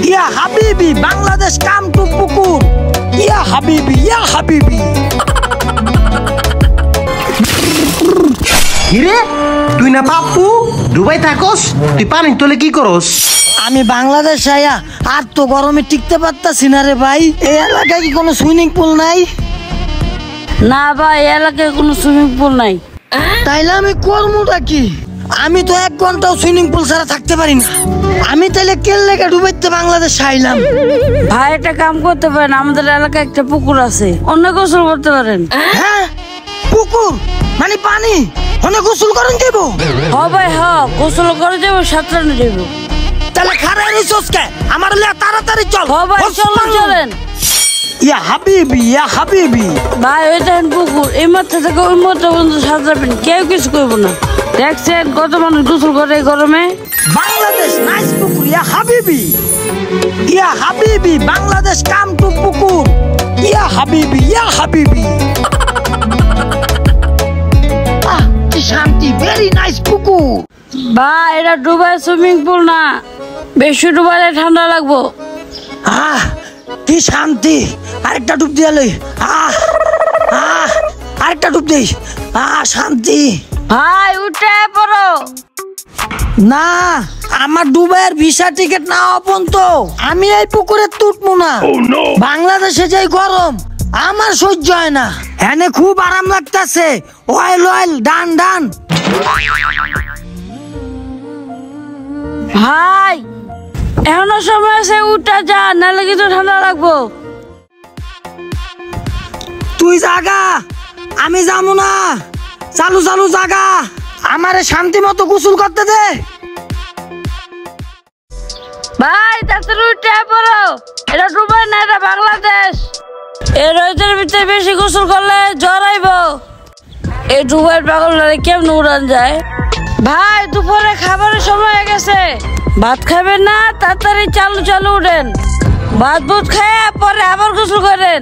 ইয়া হাবিবি Bangladesh come to পুকুর। ইয়া হাবিবি ইয়া হাবিবি। কিরে তুই না পাপ্পু দুবাই থাকস, তুই পানির তলে কি করস? আমি বাংলাদেশ আয়া আর তো গরমে টিকতে পারতাছি না রে ভাই। এই এলাকায় কি কোনো সুইমিং পুল নাই? না ভাই, এলাকায় কোনো সুইমিং পুল নাই। তাইলে আমি করবটা কি? আমি তো 1 ঘন্টাও সুইমিং পুল ছাড়া থাকতে পারি না। আমি তাইলে কেল লেগে ডুবাইতে বাংলাদেশ আইলাম। ভাই একটা কাম করতে পারেন, আমাদের এলাকায় একটা পুকুর আছে, অন্য গোসল করতে পারেন। হ্যাঁ পুকুর মানে পানি, অনেক গোসল করেন যাইব? হ ভাই হ, গোসল করে যাবো, সাঁতরানো যাবো। তাহলে খারাপ রিসোর্স কে আমার তাড়াতাড়ি চল। হ ভাই চলেন চলেন। ইয়া হাবিবি ইয়া হাবিবি। ভাই ওই দেখেন পুকুর, এই মাথা থেকে ওই মাথা পর্যন্ত সাঁতরাবেন, কেউ কিছু করবো না। দেখছেন কত মানুষ গোসল করে এই গরমে। বাংলাদেশ নাইস পুকুর ইয়া হাবিবি। ইয়া হাবিবি বাংলাদেশ কাম টু পুকুর। ইয়া হাবিবি ইয়া হাবিবি। কি শান্তি, ভেরি নাইস পুকুর। ভাই এটা ডুবাই সুইমিং পুল না, বেশি ডুবাইলে ঠান্ডা লাগবো। কি শান্তি, আরেকটা ডুব দিয়ে লই। আরেকটা ডুব দেই। শান্তি। ভাই উঠে পড়ো। না, আমার দুবাইয়ের ভিসা টিকিট না পর্যন্ত আমি এই পুকুরে তুটবো না। বাংলাদেশে যাই গরম আমার সহ্য হয় না। এনে খুব আরাম লাগতেছে, অয়েল অয়েল ডান ডান। ভাই এখনো সময় আছে, উঠা যা, নাহলে কিন্তু ঠান্ডা লাগবো। তুই জাগা, আমি যাবো না। চালু চালু জাগা, আমারে শান্তি মতো গোসল করতে দে। ভাই তাড়াতাড়ি উঠে পড়ো, এটা ডুবাই না, এটা বাংলাদেশ। এই রোদের ভিতরে বেশি গোসল করলে জ্বর আইব। এই ডুবাইয়ের পাগলটারে কেমন উড়ান যায়। ভাই দুপুরে খাবারের সময় হয়ে গেছে, ভাত খাবেন না? তাড়াতাড়ি চালু চালু উঠেন, ভাত বুত খেয়ে পরে আবার গোসল করেন।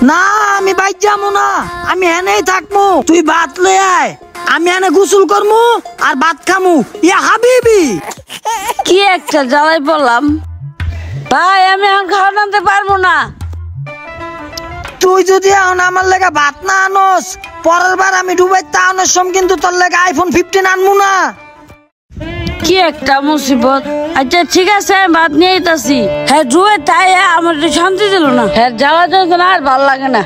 না আমি বাইর যাবো না, আমি এনেই থাকবো। তুই ভাত লই আয়, আমি এনে গোসল করমু আর ভাত খামু। ইয়া হাবিবি। কি একটা জ্বালাই পড়লাম। ভাই আমি এখন খাওয়া আনতে পারবো না। তুই যদি এখন আমার লেগে ভাত না আনস, পরের বার আমি ডুবাইতে আনার সময় কিন্তু তোর লেগে আইফোন 15 আনমু না। কি একটা মুসিবত। আচ্ছা ঠিক আছে, আমি ভাত নিয়ে আইতাছি। হ্যাঁ ডুবে তাই আমার শান্তি দিল না। হ্যাঁ জ্বালা যন্ত্রণা আর ভালো লাগে না।